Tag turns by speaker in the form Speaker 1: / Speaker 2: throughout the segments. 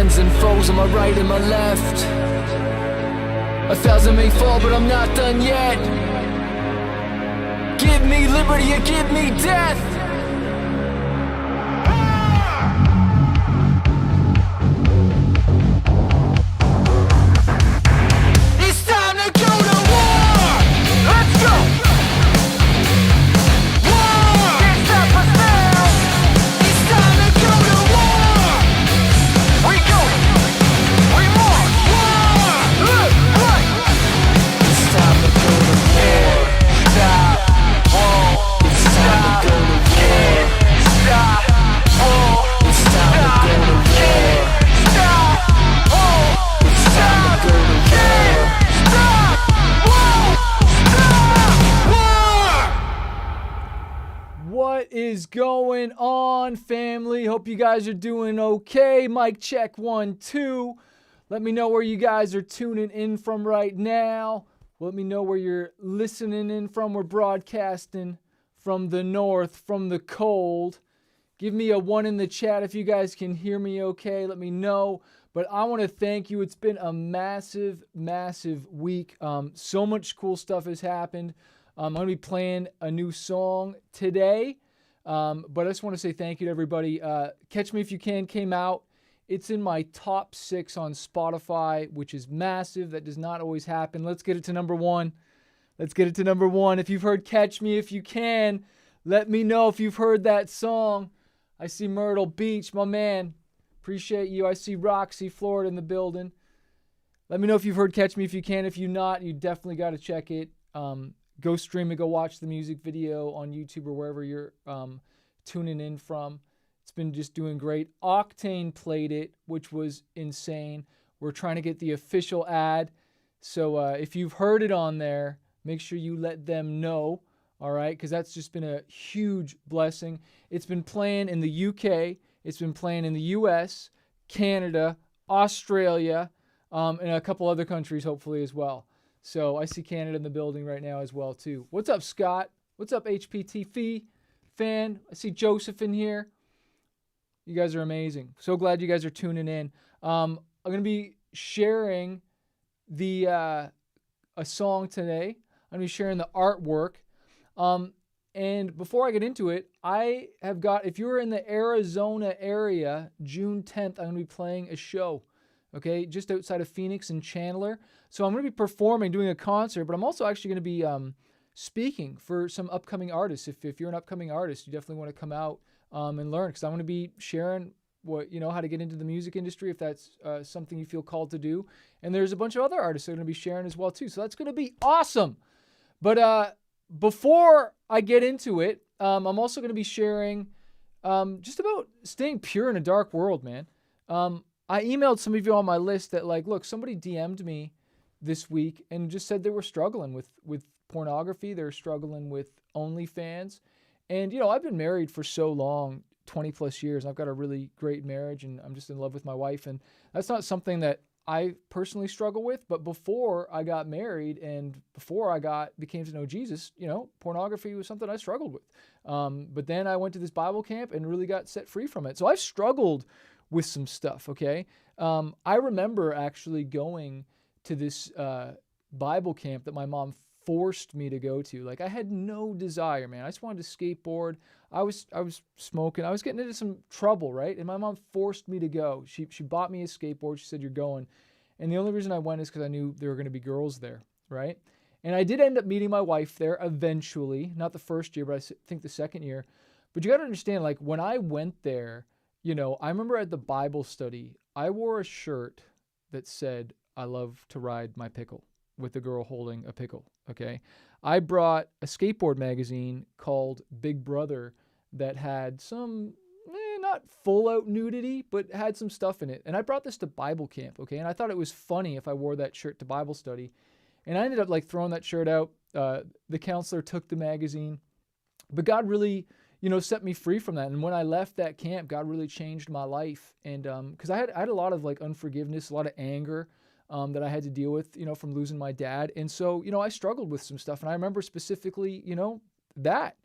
Speaker 1: friends and foes on my right and my left. 1,000 may fall, but I'm not done yet. Give me liberty or give me death. It's time to go to war. Let's go. War can't stop us now. It's time to go to war. We go. We march. War. Right. It's time to go to war. Stop. War. It's time to go to war. Stop. War. It's time to go to war. Stop. War. It's time to go to war. Stop. War.
Speaker 2: What is going on, family? Hope you guys are doing okay. Mic check 1, 2. Let me know where you guys are tuning in from right now. Let me know where you're listening in from. We're broadcasting from the north, from the cold. Give me a 1 in the chat if you guys can hear me okay. Let me know. But I want to thank you. It's been a massive, massive week. So much cool stuff has happened. I'm going to be playing a new song today. But I just want to say thank you to everybody. Catch Me If You Can came out. It's in my top 6 on Spotify, which is massive. That does not always happen. Let's get it to number 1. Let's get it to number 1. If you've heard Catch Me If You Can, let me know if you've heard that song. I see Myrtle Beach, my man. Appreciate you. I see Roxy, Florida in the building. Let me know if you've heard Catch Me If You Can. If you've not, you definitely got to check it. Go stream it. Go watch the music video on YouTube or wherever you're tuning in from. It's been just doing great. Octane played it, which was insane. We're trying to get the official ad. So if you've heard it on there, make sure you let them know. All right, because that's just been a huge blessing. It's been playing in the UK. It's been playing in the US, Canada, Australia, and a couple other countries hopefully as well. So I see Canada in the building right now as well too. What's up, Scott? What's up, HPT Fee fan? I see Joseph in here. You guys are amazing. So glad you guys are tuning in. I'm going to be sharing a song today. I'm going to be sharing the artwork. And before I get into it, I have got, if you're in the Arizona area, June 10th, I'm going to be playing a show, okay, just outside of Phoenix and Chandler. So I'm going to be performing, doing a concert, but I'm also actually going to be speaking for some upcoming artists. If you're an upcoming artist, you definitely want to come out and learn, because I'm going to be sharing how to get into the music industry, if that's something you feel called to do. And there's a bunch of other artists that are going to be sharing as well too. So that's going to be awesome. But before I get into it, I'm also going to be sharing just about staying pure in a dark world, man. I emailed some of you on my list that, like, look, somebody DM'd me this week and just said they were struggling with pornography. They're struggling with OnlyFans. And, I've been married for so long, 20 plus years. I've got a really great marriage and I'm just in love with my wife. And that's not something that I personally struggle with, but before I got married and before I became to know Jesus, pornography was something I struggled with. But then I went to this Bible camp and really got set free from it. So I've struggled with some stuff, okay? I remember actually going to this Bible camp that my mom forced me to go to. Like, I had no desire, man. I just wanted to skateboard. I was smoking. I was getting into some trouble, right? And my mom forced me to go. She bought me a skateboard. She said, "You're going." And the only reason I went is because I knew there were going to be girls there, right? And I did end up meeting my wife there eventually. Not the first year, but I think the second year. But you got to understand, like, when I went there, I remember at the Bible study, I wore a shirt that said, "I love to ride my pickle," with the girl holding a pickle, okay? I brought a skateboard magazine called Big Brother that had some, not full out nudity, but had some stuff in it. And I brought this to Bible camp, okay? And I thought it was funny if I wore that shirt to Bible study. And I ended up throwing that shirt out. The counselor took the magazine, but God really, set me free from that. And when I left that camp, God really changed my life. And because I had a lot of unforgiveness, a lot of anger, that I had to deal with, from losing my dad. And so, I struggled with some stuff. And I remember specifically, that,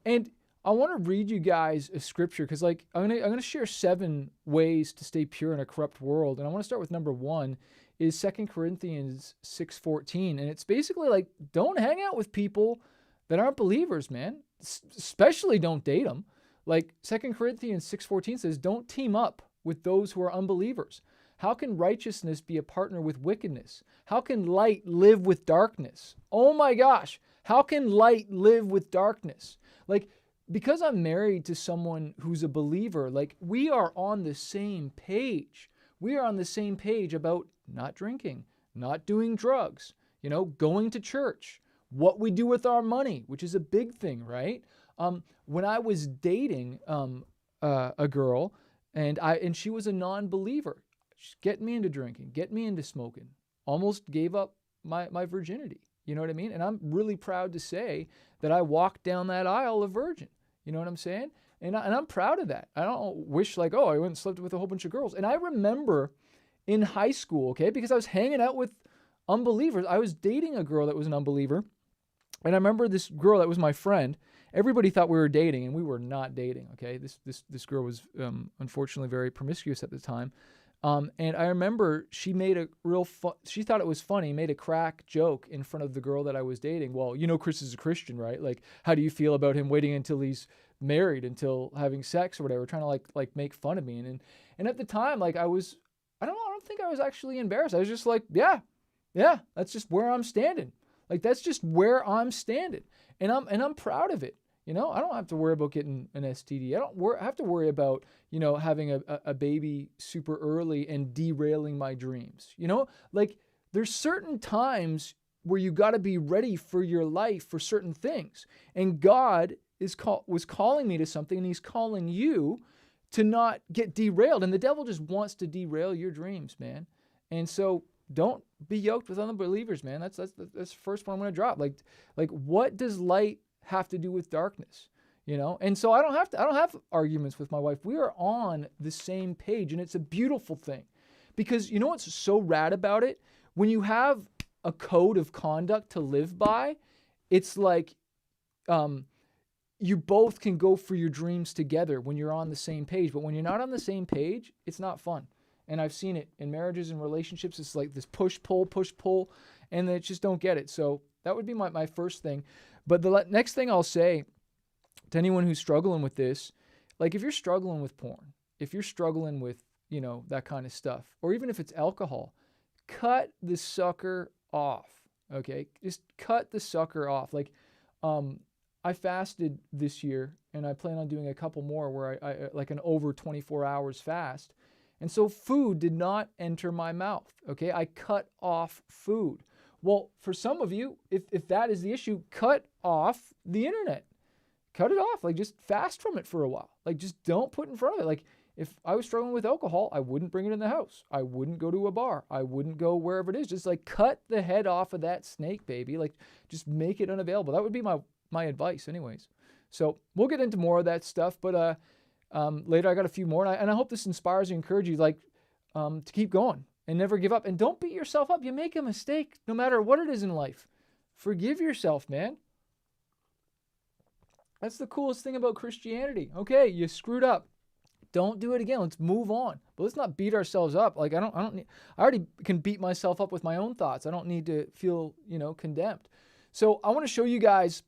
Speaker 2: and I want to read you guys a scripture because, like, I'm gonna share 7 ways to stay pure in a corrupt world, and I want to start with number 1 is 2 Corinthians 6:14, and it's basically like, don't hang out with people that aren't believers, man. Especially don't date them. Like 2 Corinthians 6:14 says, don't team up with those who are unbelievers. How can righteousness be a partner with wickedness? How can light live with darkness? Oh my gosh. How can light live with darkness? Like, because I'm married to someone who's a believer, like, we are on the same page. We are on the same page about not drinking, not doing drugs, going to church, what we do with our money, which is a big thing, right? When I was dating a girl, and she was a non-believer, she's getting me into drinking, getting me into smoking, almost gave up my virginity. You know what I mean? And I'm really proud to say that I walked down that aisle a virgin. You know what I'm saying? And I'm proud of that. I don't wish like, oh, I went and slept with a whole bunch of girls. And I remember in high school, okay, because I was hanging out with unbelievers. I was dating a girl that was an unbeliever. And I remember this girl that was my friend. Everybody thought we were dating, and we were not dating, okay? This girl was unfortunately very promiscuous at the time. And I remember she made a she thought it was funny, made a crack joke in front of the girl that I was dating. Well, Chris is a Christian, right? Like, how do you feel about him waiting until he's married, until having sex or whatever, trying to like make fun of me. And at the time, like, I don't think I was actually embarrassed. I was just like, yeah, that's just where I'm standing. Like, that's just where I'm standing. And I'm proud of it. I don't have to worry about getting an STD. I don't have to worry about, having a baby super early and derailing my dreams. Like, there's certain times where you got to be ready for your life for certain things. And God was calling me to something, and he's calling you to not get derailed. And the devil just wants to derail your dreams, man. And so don't be yoked with unbelievers, man. That's the first one I'm going to drop. Like, what does light have to do with darkness? And so I don't have arguments with my wife. We are on the same page, and it's a beautiful thing. Because what's so rad about it? When you have a code of conduct to live by, it's like you both can go for your dreams together when you're on the same page. But when you're not on the same page, it's not fun. And I've seen it in marriages and relationships. It's like this push-pull, and they just don't get it. So that would be my first thing. But the next thing I'll say to anyone who's struggling with this, like, if you're struggling with porn, if you're struggling with, that kind of stuff, or even if it's alcohol, cut the sucker off, okay? Just cut the sucker off. Like, I fasted this year, and I plan on doing a couple more where I like an over 24 hours fast. And so food did not enter my mouth, okay? I cut off food. Well, for some of you, if that is the issue, cut off the internet. Cut it off. Like, just fast from it for a while. Like, just don't put in front of it. Like, if I was struggling with alcohol, I wouldn't bring it in the house. I wouldn't go to a bar. I wouldn't go wherever it is. Just like cut the head off of that snake, baby. Like, just make it unavailable. That would be my advice anyways. So we'll get into more of that stuff, but later I got a few more, and I hope this inspires you, encourages you, like, to keep going and never give up. And don't beat yourself up. You make a mistake, no matter what it is in life. Forgive yourself, man. That's the coolest thing about Christianity. Okay, you screwed up. Don't do it again. Let's move on. But let's not beat ourselves up. Like, I already can beat myself up with my own thoughts. I don't need to feel, condemned. So I want to show you guys,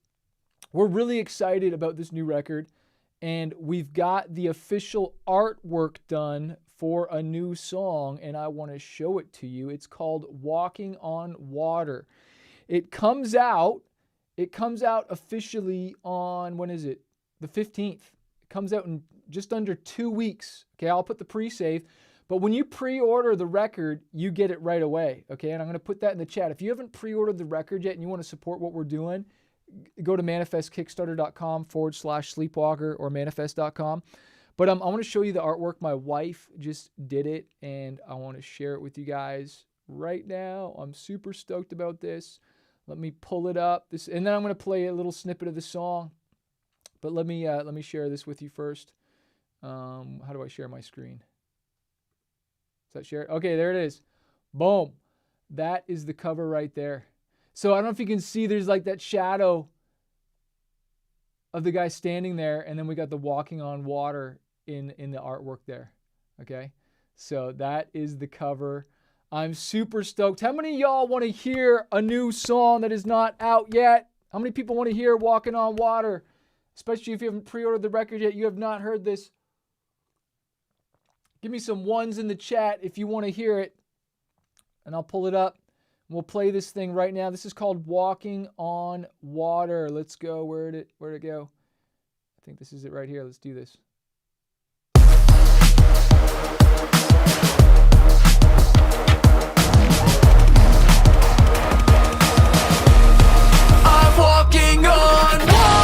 Speaker 2: we're really excited about this new record. And we've got the official artwork done for a new song, and I want to show it to you. It's called Walking on Water. It comes out officially on, when is it? The 15th. It comes out in just under 2 weeks. Okay, I'll put the pre-save. But when you pre-order the record, you get it right away. Okay, and I'm going to put that in the chat. If you haven't pre-ordered the record yet and you want to support what we're doing, go to manifestkickstarter.com/sleepwalker or manifest.com. But I want to show you the artwork. My wife just did it, and I want to share it with you guys right now. I'm super stoked about this. Let me pull it up. And then I'm going to play a little snippet of the song. But let me share this with you first. How do I share my screen? Is that share? Okay, there it is. Boom. That is the cover right there. So I don't know if you can see, there's like that shadow of the guy standing there, and then we got the walking on water in the artwork there. Okay, so that is the cover. I'm super stoked. How many of y'all want to hear a new song that is not out yet? How many people want to hear Walking on Water? Especially if you haven't pre-ordered the record yet, you have not heard this. Give me some ones in the chat if you want to hear it, and I'll pull it up. We'll play this thing right now. This is called Walking on Water. Let's go. Where'd it go? I think this is it right here. Let's do this.
Speaker 1: I'm walking on water.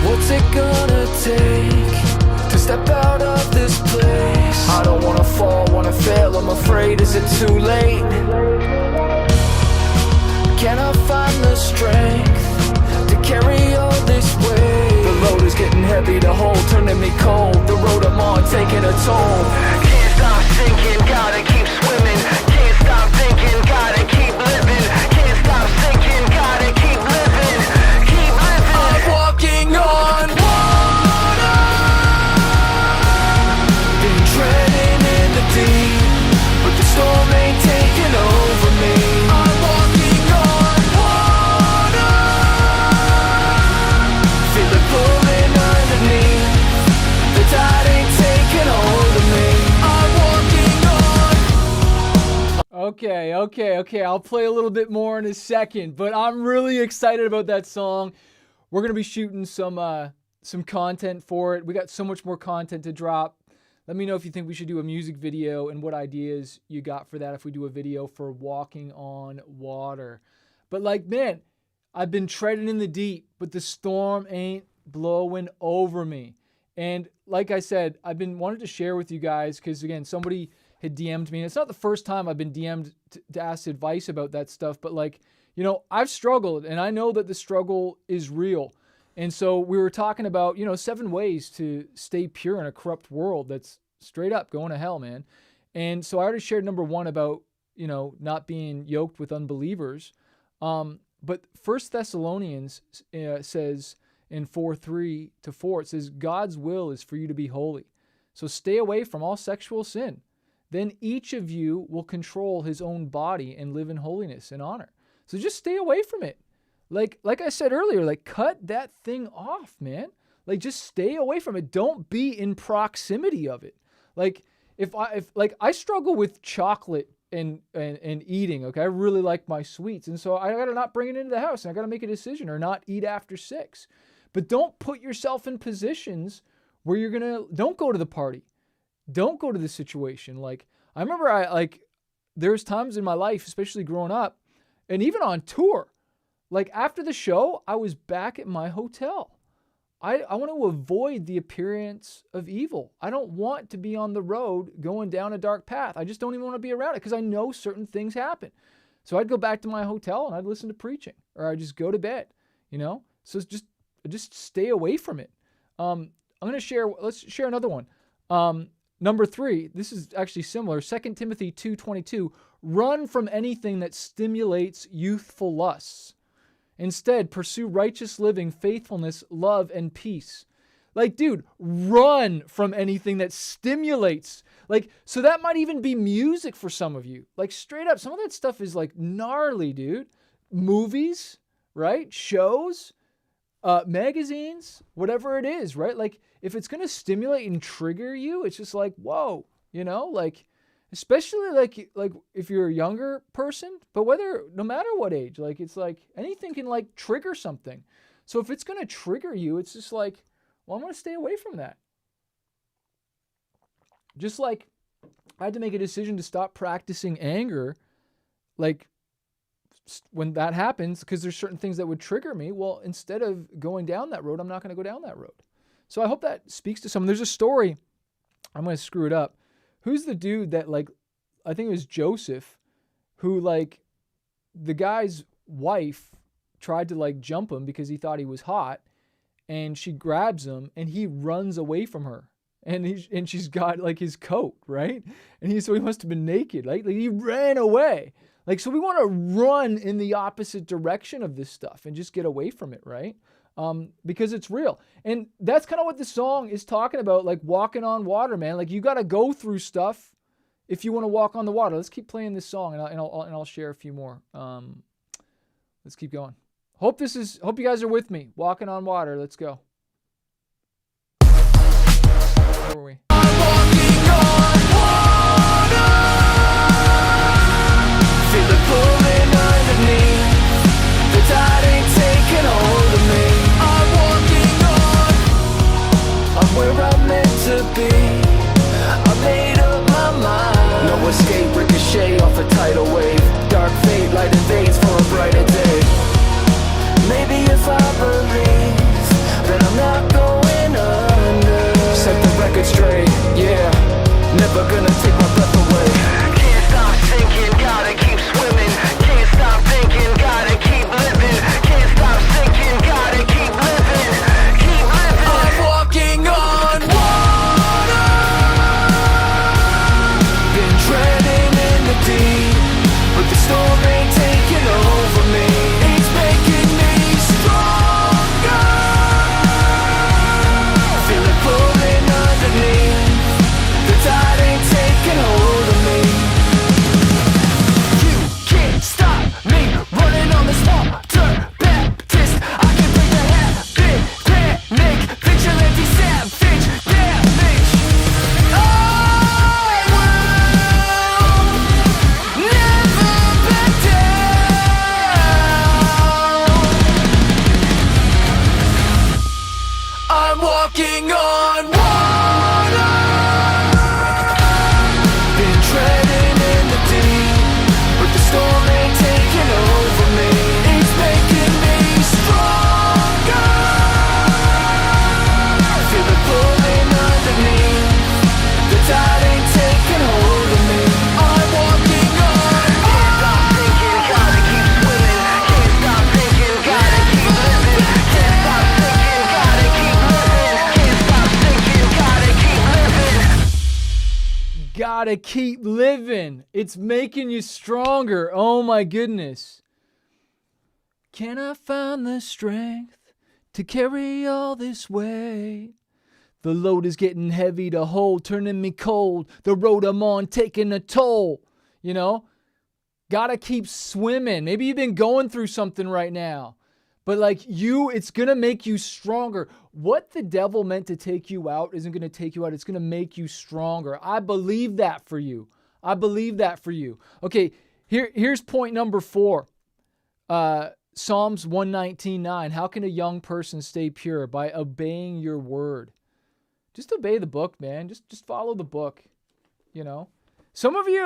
Speaker 1: What's it gonna take to step out of this place? I don't wanna fall, wanna fail, I'm afraid. Is it too late? Can I find the strength to carry all this weight? The load is getting heavy to hold, turning me cold. The road I'm on taking a toll. Can't stop sinking, gotta keep swimming. Can't stop thinking, gotta keep living. Can't stop sinking, gotta keep living. Keep living. I'm walking on water. Been treading in the deep, but the storm ain't taking over me. I'm walking on water. Feel it pulling underneath. The tide ain't taking hold of me. I'm walking on.
Speaker 2: Okay. I'll play a little bit more in a second, but I'm really excited about that song. We're gonna be shooting some content for it. We got so much more content to drop. Let me know if you think we should do a music video and what ideas you got for that if we do a video for Walking on Water. But like, man, I've been treading in the deep, but the storm ain't blowing over me. And like I said, I've been wanting to share with you guys because, again, somebody had DM'd me. And it's not the first time I've been DM'd to ask advice about that stuff. But like, you know, I've struggled, and I know that the struggle is real. And so we were talking about, 7 ways to stay pure in a corrupt world that's straight up going to hell, man. And so I already shared number 1 about, not being yoked with unbelievers. But 1 Thessalonians says in 4:3-4, it says, God's will is for you to be holy. So stay away from all sexual sin. Then each of you will control his own body and live in holiness and honor. So just stay away from it. Like I said earlier, like cut that thing off, man. Like just stay away from it. Don't be in proximity of it. Like if I struggle with chocolate and eating, okay? I really like my sweets. And so I got to not bring it into the house, and I got to make a decision or not eat after 6. But don't put yourself in positions where don't go to the party. Don't go to the situation. Like I remember there's times in my life, especially growing up and even on tour, like after the show, I was back at my hotel. I want to avoid the appearance of evil. I don't want to be on the road going down a dark path. I just don't even want to be around it because I know certain things happen. So I'd go back to my hotel and I'd listen to preaching, or I'd just go to bed, So it's just stay away from it. Let's share another one. Number 3, this is actually similar. 2 Timothy 2:22, run from anything that stimulates youthful lusts. Instead, pursue righteous living, faithfulness, love, and peace. Like, dude, run from anything that stimulates. Like, so that might even be music for some of you. Like, straight up, some of that stuff is like gnarly, dude. Movies, right? Shows, magazines, whatever it is, right? Like, if it's going to stimulate and trigger you, it's just like, whoa, like, especially like if you're a younger person, but no matter what age, like it's like anything can like trigger something. So if it's going to trigger you, it's just like, well, I'm going to stay away from that. Just like I had to make a decision to stop practicing anger, like when that happens, because there's certain things that would trigger me. Well, instead of going down that road, I'm not going to go down that road. So I hope that speaks to someone. There's a story, I'm going to screw it up. Who's the dude that I think it was Joseph, who the guy's wife tried to jump him because he thought he was hot, and she grabs him and he runs away from her. and she's got like his coat, right? And so he must have been naked. Like he ran away. Like, so we want to run in the opposite direction of this stuff and just get away from it, right? Because it's real. And that's kind of what the song is talking about, like walking on water, man. Like you got to go through stuff if you want to walk on the water. Let's keep playing this song, and I'll share a few more. Let's keep going. Hope you guys are with me. Walking on water. Let's go. Where were we?
Speaker 1: I'm walking on water. Feel it pulling underneath. The tide ain't taking hold of me. I'm walking on. I'm where I'm meant to be. I made up my mind. No escape, ricochet off a tidal wave. Dark fate, light invades for a brighter day. Maybe if I believe, then I'm not going under. Set the record straight, yeah. Never gonna take my breath away. Can't stop sinking, gotta keep swimming. Can't stop thinking, gotta keep living. Can't stop sinking, gotta keep living. Keep living. I'm walking on water. Been treading in the deep, but the storm ain't taking over me. It's making me stronger. Feel it pulling underneath. The tide ain't taking hold of me. You can't stop me running on this water Baptist. I can break the habit, panic, vigilante, savage, damage. I will never back down. I'm walking on water. Been treading in the deep, but the storm ain't taking over me. It's making me stronger. Feel it pulling underneath. The tide ain't taking hold of me. I'm walking on. Can't stop thinking, gotta keep swimming. Can't stop thinking, gotta keep living. Can't stop thinking, gotta keep living. Can't stop thinking, gotta keep living.
Speaker 2: Gotta keep living. It's making you stronger. Oh my goodness. Can I find the strength to carry all this weight? The load is getting heavy to hold, turning me cold. The road I'm on taking a toll. You know? Gotta keep swimming. Maybe you've been going through something right now. But it's going to make you stronger. What the devil meant to take you out isn't going to take you out. It's going to make you stronger. I believe that for you. Okay, here's point number 4. Psalms 119:9. How can a young person stay pure? By obeying your word. Just obey the book, man. Just follow the book, you know? Some of you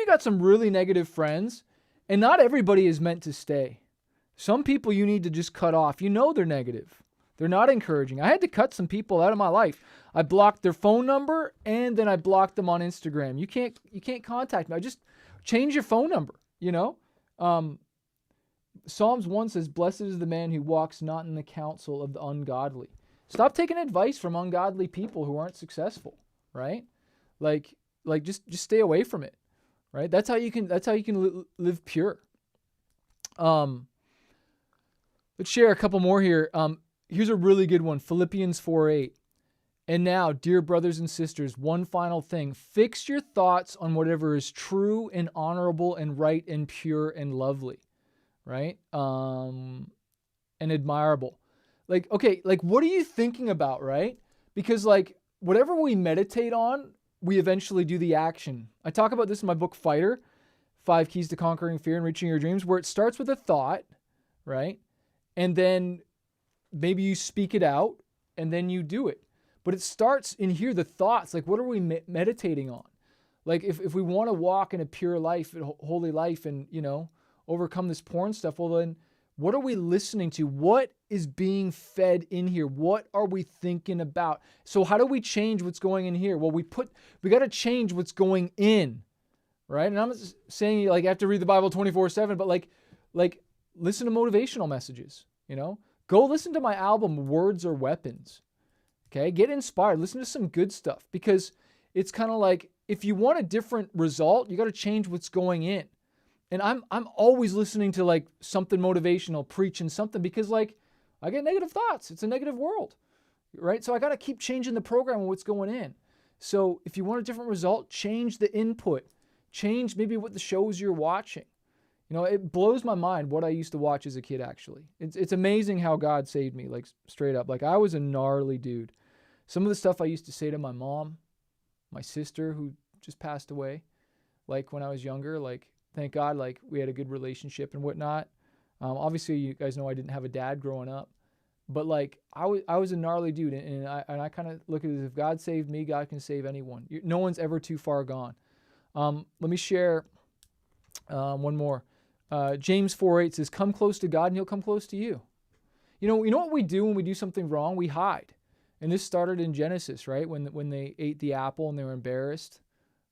Speaker 2: got some really negative friends, and not everybody is meant to stay. Some people you need to just cut off. You know they're negative. They're not encouraging. I had to cut some people out of my life. I blocked their phone number, and then I blocked them on Instagram. You can't contact me. I just change your phone number, you know? Psalms 1 says, "Blessed is the man who walks not in the counsel of the ungodly." Stop taking advice from ungodly people who aren't successful, right? Just stay away from it, right? That's how you can live pure. Let's share a couple more here. Here's a really good one. Philippians 4:8. And now, dear brothers and sisters, one final thing. Fix your thoughts on whatever is true and honorable and right and pure and lovely, right? And admirable. What are you thinking about, right? Because whatever we meditate on, we eventually do the action. I talk about this in my book, Fighter, 5 Keys to Conquering Fear and Reaching Your Dreams, where it starts with a thought, right? And then maybe you speak it out, and then you do it. But it starts in here, the thoughts. What are we meditating on? If we want to walk in a pure life, a holy life, and, overcome this porn stuff, well then, what are we listening to? What is being fed in here? What are we thinking about? So how do we change what's going in here? Well, we got to change what's going in, right? And I'm not saying you have to read the Bible 24/7, but listen to motivational messages, Go listen to my album, Words Are Weapons. Okay, get inspired. Listen to some good stuff, because it's kind of like, if you want a different result, you got to change what's going in. And I'm always listening to like something motivational, preaching something, because like I get negative thoughts. It's a negative world, right? So I got to keep changing the program and what's going in. So if you want a different result, change the input. Change maybe what the shows you're watching. You know, it blows my mind what I used to watch as a kid, actually. It's amazing how God saved me, like straight up. Like I was a gnarly dude. Some of the stuff I used to say to my mom, my sister who just passed away, like when I was younger, like thank God, like we had a good relationship and whatnot. Obviously, you guys know I didn't have a dad growing up, but like I was a gnarly dude, and I kind of look at it as, if God saved me, God can save anyone. No one's ever too far gone. Let me share one more. James 4:8 says, "Come close to God, and He'll come close to you." You know what we do when we do something wrong? We hide. And this started in Genesis, right? When they ate the apple and they were embarrassed,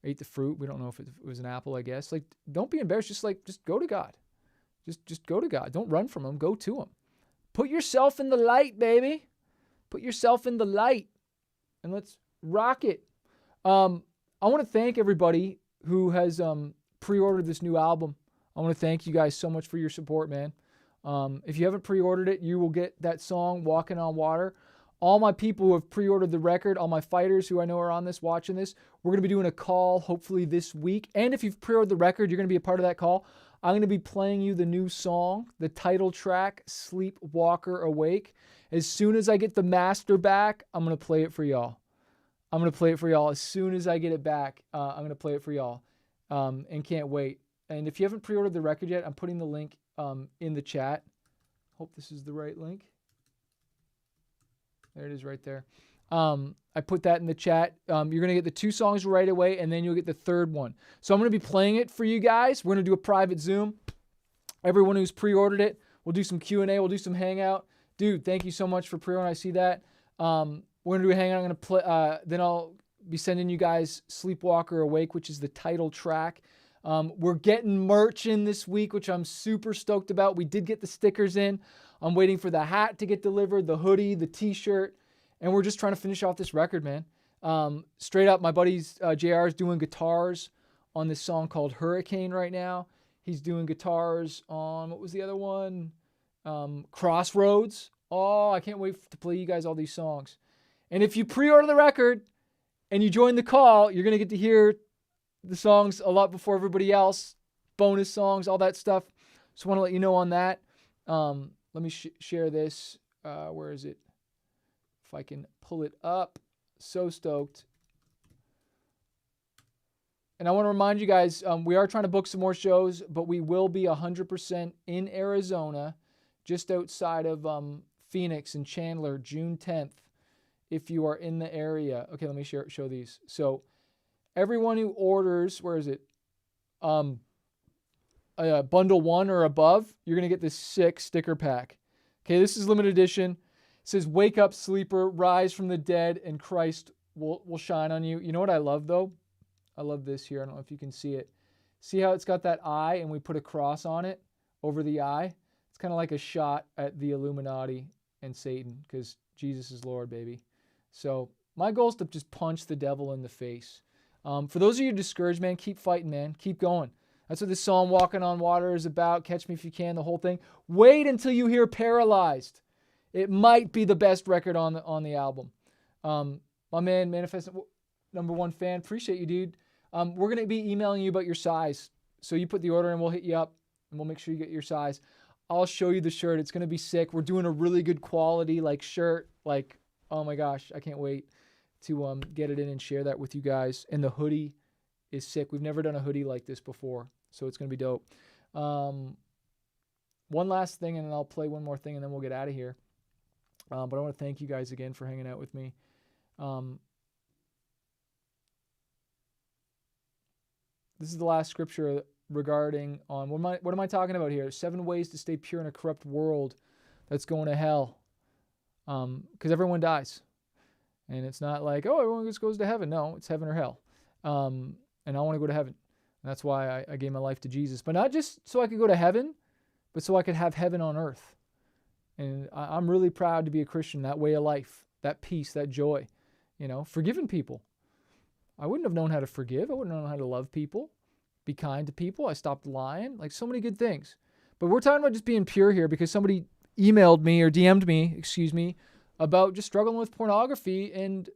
Speaker 2: ate the fruit. We don't know if it was an apple, I guess. Like, don't be embarrassed. Just go to God. Just go to God. Don't run from Him. Go to Him. Put yourself in the light, baby. Put yourself in the light, and let's rock it. I want to thank everybody who has pre-ordered this new album. I want to thank you guys so much for your support, man. If you haven't pre-ordered it, you will get that song, "Walking on Water." All my people who have pre-ordered the record, all my fighters who I know are on this, watching this, we're going to be doing a call hopefully this week. And if you've pre-ordered the record, you're going to be a part of that call. I'm going to be playing you the new song, the title track, "Sleepwalker Awake." As soon as I get the master back, I'm going to play it for y'all. I'm going to play it for y'all. As soon as I get it back, I'm going to play it for y'all. And can't wait. And if you haven't pre-ordered the record yet, I'm putting the link in the chat. Hope this is the right link. There it is right there. I put that in the chat. You're going to get the 2 songs right away, and then you'll get the 3rd one. So I'm going to be playing it for you guys. We're going to do a private Zoom. Everyone who's pre-ordered it, we'll do some Q&A. We'll do some Hangout. Dude, thank you so much for pre-ordering. I see that. We're going to do a Hangout. I'm going to play. Then I'll be sending you guys "Sleepwalker Awake," which is the title track. We're getting merch in this week, which I'm super stoked about. We did get the stickers in. I'm waiting for the hat to get delivered, the hoodie, the t-shirt, and we're just trying to finish off this record, man. Straight up, my buddy's JR is doing guitars on this song called "Hurricane" right now. He's doing guitars on, what was the other one? "Crossroads." Oh, I can't wait to play you guys all these songs. And if you pre-order the record and you join the call, you're going to get to hear the songs a lot before everybody else, bonus songs, all that stuff. Just want to let you know on that. Let me share this. Where is it? If I can pull it up. So stoked. And I want to remind you guys, we are trying to book some more shows, but we will be 100% in Arizona, just outside of Phoenix and Chandler, June 10th, if you are in the area. Okay, let me show these. So everyone who orders, where is it? Bundle 1 or above, you're going to get this sick sticker pack. Okay, this is limited edition. It says, "Wake up, sleeper, rise from the dead, and Christ will shine on you." You know what I love, though? I love this here. I don't know if you can see it. See how it's got that eye, and we put a cross on it over the eye? It's kind of like a shot at the Illuminati and Satan, because Jesus is Lord, baby. So my goal is to just punch the devil in the face. For those of you discouraged, man, keep fighting, man. Keep going. That's what this song, "Walking on Water," is about. "Catch Me If You Can," the whole thing. Wait until you hear "Paralyzed." It might be the best record on the album. My man, Manifest #1 fan, appreciate you, dude. We're going to be emailing you about your size. So you put the order in, we'll hit you up, and we'll make sure you get your size. I'll show you the shirt. It's going to be sick. We're doing a really good quality shirt. Oh my gosh, I can't wait to get it in and share that with you guys. And the hoodie is sick. We've never done a hoodie like this before, so it's going to be dope. One last thing, and then I'll play one more thing, and then we'll get out of here. But I want to thank you guys again for hanging out with me. This is the last scripture regarding on what am I talking about here? 7 ways to stay pure in a corrupt world that's going to hell. Because everyone dies. And it's not like, oh, everyone just goes to heaven. No, it's heaven or hell. And I want to go to heaven. And that's why I gave my life to Jesus. But not just so I could go to heaven, but so I could have heaven on earth. And I'm really proud to be a Christian, that way of life. that peace, that joy, forgiving people. I wouldn't have known how to forgive. I wouldn't have known how to love people, be kind to people. I stopped lying, like so many good things. But we're talking about just being pure here because somebody emailed me or DM'd me, about just struggling with pornography and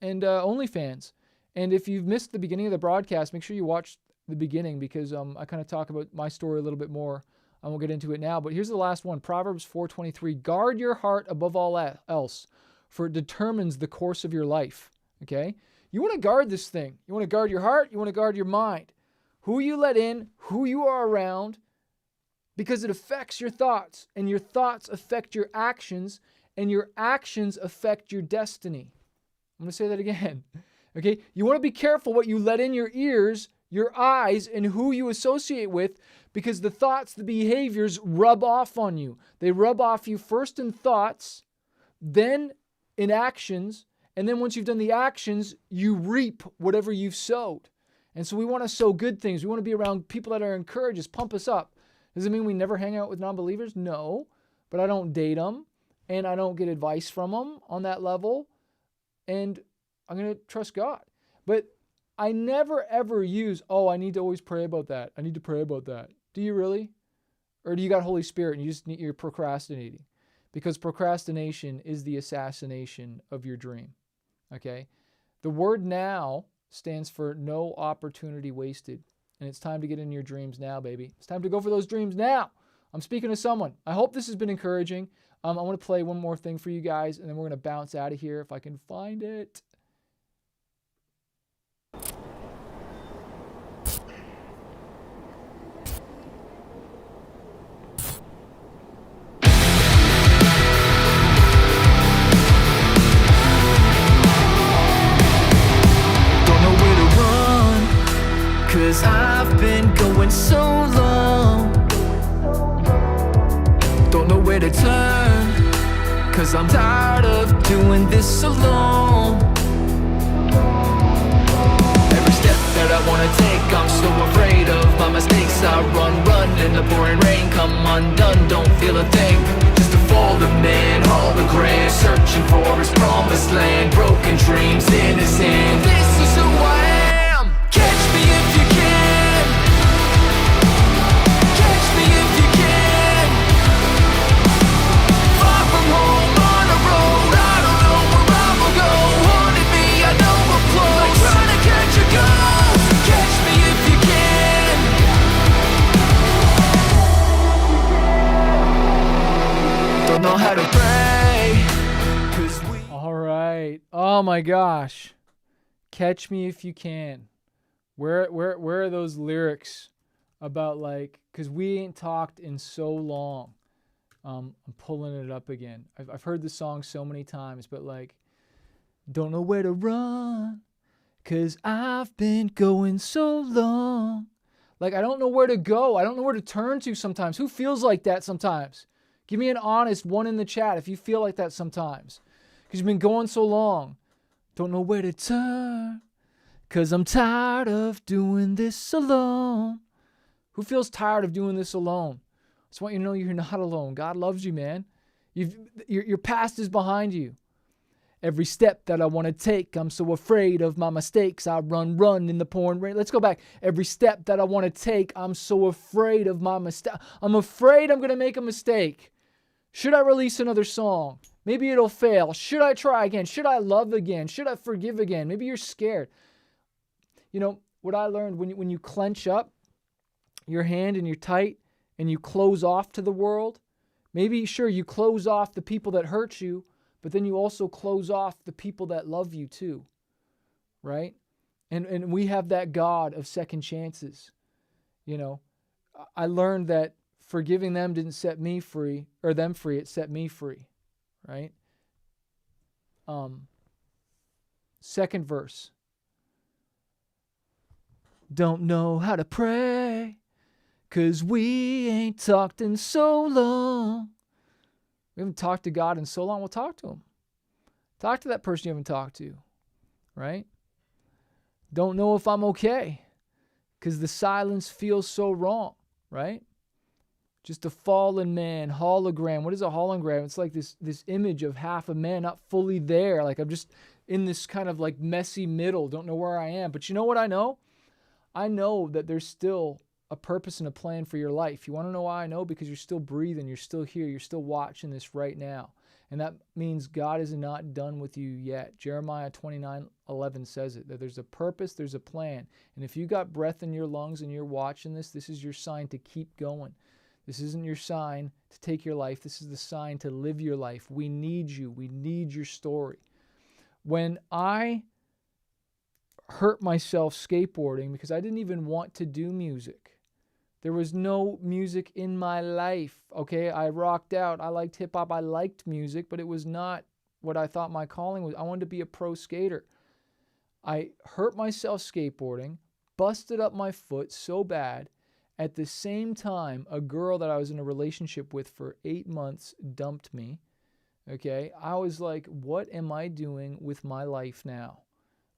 Speaker 2: OnlyFans. And if you've missed the beginning of the broadcast, make sure you watch the beginning because I kind of talk about my story a little bit more. I won't get into it now, but here's the last one. Proverbs 4:23. Guard your heart above all else, for it determines the course of your life. Okay? You want to guard this thing. You want to guard your heart. You want to guard your mind. Who you let in, who you are around, because it affects your thoughts, and your thoughts affect your actions, and your actions affect your destiny. I'm going to say that again. Okay? You want to be careful what you let in your ears, your eyes, and who you associate with, because the thoughts, the behaviors rub off on you. They rub off you first in thoughts, then in actions, and then once you've done the actions, you reap whatever you've sowed. And so we want to sow good things. We want to be around people that are encouraged us, pump us up. Does it mean we never hang out with non-believers? No, but I don't date them, and I don't get advice from them on that level, and I'm going to trust God. But I never ever use, I need to always pray about that. I need to pray about that. Do you really? Or do you got Holy Spirit and you're procrastinating? Because procrastination is the assassination of your dream. Okay? The word now stands for no opportunity wasted. And it's time to get in your dreams now, baby. It's time to go for those dreams now. I'm speaking to someone. I hope this has been encouraging. I want to play one more thing for you guys, and then we're going to bounce out of here if I can find it.
Speaker 1: Don't know where to run, 'cause I've been going so long. Don't know where to turn, 'cause I'm tired of doing this alone. Every step that I wanna take, I'm so afraid of my mistakes. I run in the pouring rain, come undone, don't feel a thing. Just a fallen man, hologram, searching for his promised land. Broken dreams in his hand. This is who I am. Catch me if you can. Catch me if you can. Far from home on a road, I don't know where I will go. Haunted me, I know I'm close. Like trying to catch a ghost. Catch me if you can. Don't know how to pray, 'cause we
Speaker 2: All right. Oh my gosh. Catch me if you can. Where are those lyrics about because we ain't talked in so long. I'm pulling it up again. I've heard the song so many times, but don't know where to run, 'cause I've been going so long. I don't know where to go. I don't know where to turn to sometimes. Who feels like that sometimes? Give me an honest one in the chat if you feel like that sometimes. Because you've been going so long. Don't know where to turn, 'cause I'm tired of doing this alone. Who feels tired of doing this alone? I just want you to know you're not alone. God loves you, man. Your past is behind you. Every step that I want to take, I'm so afraid of my mistakes. I run in the pouring rain. Let's go back. Every step that I want to take, I'm so afraid of my mistake. I'm afraid I'm going to make a mistake. Should I release another song? Maybe it'll fail. Should I try again? Should I love again? Should I forgive again? Maybe you're scared. You know, what I learned, when you clench up your hand and you're tight and you close off to the world, maybe, sure, you close off the people that hurt you, but then you also close off the people that love you too, right? And we have that God of second chances. You know, I learned that forgiving them didn't set me free, or them free, it set me free, right? Second verse. Don't know how to pray, 'cause we ain't talked in so long. We haven't talked to God in so long, we'll talk to him. Talk to that person you haven't talked to, right? Don't know if I'm okay, 'cause the silence feels so wrong, right? just a fallen man, hologram. What is a hologram? It's like this image of half a man, not fully there. Like I'm just in this kind of like messy middle, don't know where I am. But you know what I know? I know that there's still a purpose and a plan for your life. You want to know why I know? Because you're still breathing, you're still here, you're still watching this right now. And that means God is not done with you yet. Jeremiah 29:11 says it, that there's a purpose, there's a plan. And if you got breath in your lungs and you're watching this, this is your sign to keep going. This isn't your sign to take your life. This is the sign to live your life. We need you. We need your story. When I hurt myself skateboarding because I didn't even want to do music. There was no music in my life, okay? I rocked out. I liked hip-hop. I liked music, but it was not what I thought my calling was. I wanted to be a pro skater. I hurt myself skateboarding, busted up my foot so bad. At the same time, a girl that I was in a relationship with for 8 months dumped me, okay? I was like, what am I doing with my life now?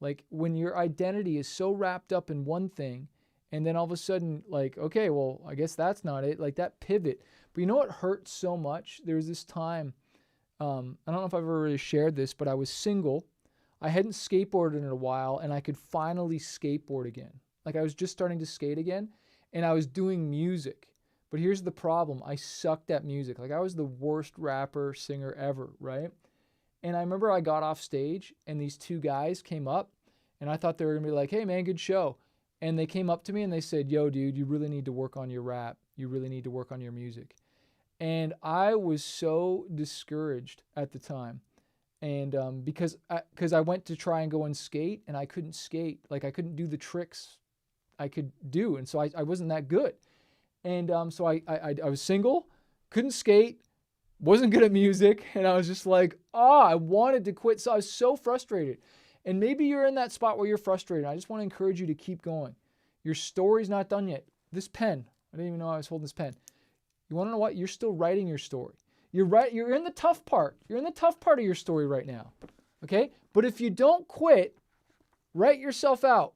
Speaker 2: Like when your identity is so wrapped up in one thing, and then all of a sudden, like, okay, well, I guess that's not it. Like that pivot. But you know what hurt so much? There was this time, I don't know if I've ever really shared this, but I was single. I hadn't skateboarded in a while, and I could finally skateboard again. Like I was just starting to skate again, and I was doing music. But here's the problem. I sucked at music. Like I was the worst rapper, singer ever, right? And I remember I got off stage, and these two guys came up, and I thought they were going to be like, hey, man, good show. And they came up to me and they said, yo, dude, you really need to work on your rap. You really need to work on your music. And I was so discouraged at the time. And because I went to try and go and skate, and I couldn't skate. Like I couldn't do the tricks I could do. And so I wasn't that good. And so I was single, couldn't skate, wasn't good at music. And I was just like, I wanted to quit. So I was so frustrated. And maybe you're in that spot where you're frustrated. I just want to encourage you to keep going. Your story's not done yet. This pen, I didn't even know I was holding this pen. You want to know what? You're still writing your story. You're in the tough part. You're in the tough part of your story right now. Okay? But if you don't quit, write yourself out.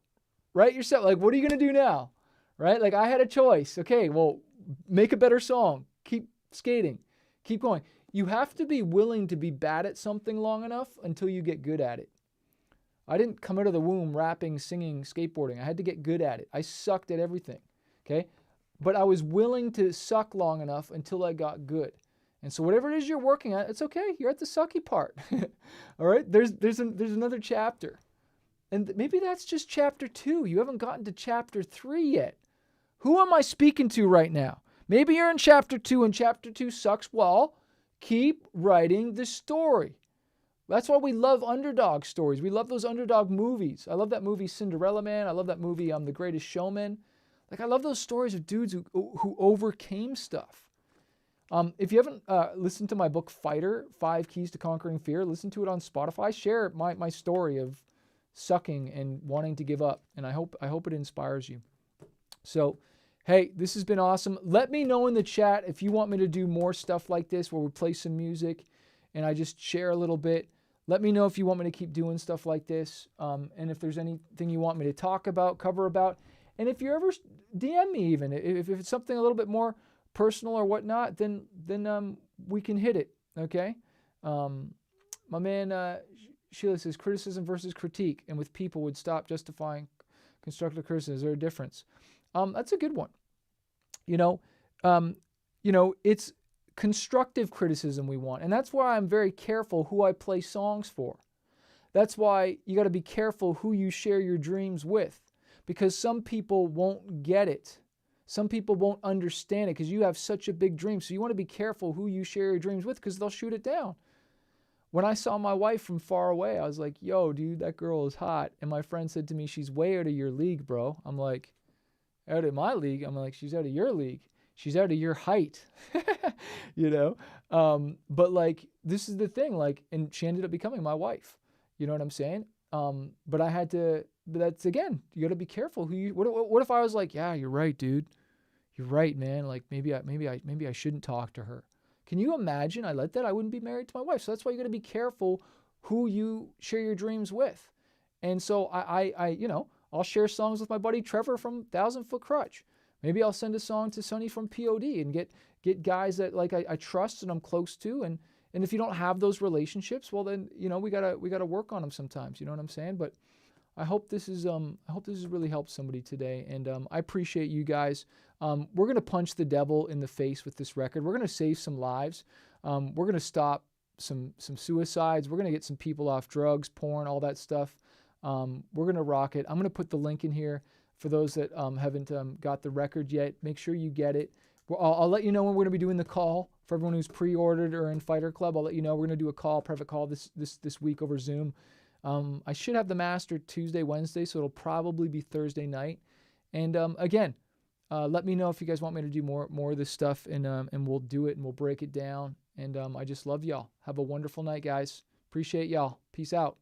Speaker 2: Write yourself, like, what are you going to do now? Right? Like I had a choice. Okay, well, make a better song. Keep skating. Keep going. You have to be willing to be bad at something long enough until you get good at it. I didn't come out of the womb rapping, singing, skateboarding. I had to get good at it. I sucked at everything, okay? But I was willing to suck long enough until I got good. And so whatever it is you're working at, it's okay. You're at the sucky part, all right? There's another chapter. And maybe that's just chapter 2. You haven't gotten to chapter 3 yet. Who am I speaking to right now? Maybe you're in chapter 2 and chapter 2 sucks. Well, keep writing the story. That's why we love underdog stories. We love those underdog movies. I love that movie Cinderella Man. I love that movie The Greatest Showman. Like I love those stories of dudes who overcame stuff. If you haven't listened to my book Fighter, 5 Keys to Conquering Fear, listen to it on Spotify. Share my story of sucking and wanting to give up, and I hope it inspires you. So, hey, this has been awesome. Let me know in the chat if you want me to do more stuff like this where we play some music and I just share a little bit. Let me know if you want me to keep doing stuff like this, and if there's anything you want me to talk about, cover about. And if you're ever DM me even, if it's something a little bit more personal or whatnot, then we can hit it, okay? My man Sheila says, criticism versus critique, and with people would stop justifying constructive criticism. Is there a difference? That's a good one. It's constructive criticism we want. And that's why I'm very careful who I play songs for. That's why you got to be careful who you share your dreams with, because some people won't get it. Some people won't understand it because you have such a big dream. So you want to be careful who you share your dreams with because they'll shoot it down. When I saw my wife from far away, I was like, yo, dude, that girl is hot. And my friend said to me, she's way out of your league, bro. I'm like, out of my league? I'm like, she's out of your league. She's out of your height, But like, this is the thing, like, and she ended up becoming my wife. You know what I'm saying? But that's again, you got to be careful what if I was like, yeah, you're right, dude. You're right, man. Like maybe I shouldn't talk to her. Can you imagine I let that? I wouldn't be married to my wife. So that's why you got to be careful who you share your dreams with. And so I'll share songs with my buddy Trevor from 1,000 Foot Crutch. maybe I'll send a song to Sonny from POD and get guys that like I trust and I'm close to. And if you don't have those relationships, well then, we gotta work on them sometimes. You know what I'm saying? But I hope this has really helped somebody today, and I appreciate you guys. We're gonna punch the devil in the face with this record. We're gonna save some lives. We're gonna stop some suicides. We're gonna get some people off drugs, porn, all that stuff. We're gonna rock it. I'm gonna put the link in here for those that haven't got the record yet. Make sure you get it. I'll let you know when we're gonna be doing the call for everyone who's pre-ordered or in Fighter Club. I'll let you know. We're gonna do a private call this week over Zoom. I should have the master Tuesday, Wednesday, so it'll probably be Thursday night. And again, let me know if you guys want me to do more of this stuff, and we'll do it and we'll break it down. And I just love y'all. Have a wonderful night, guys. Appreciate y'all. Peace out.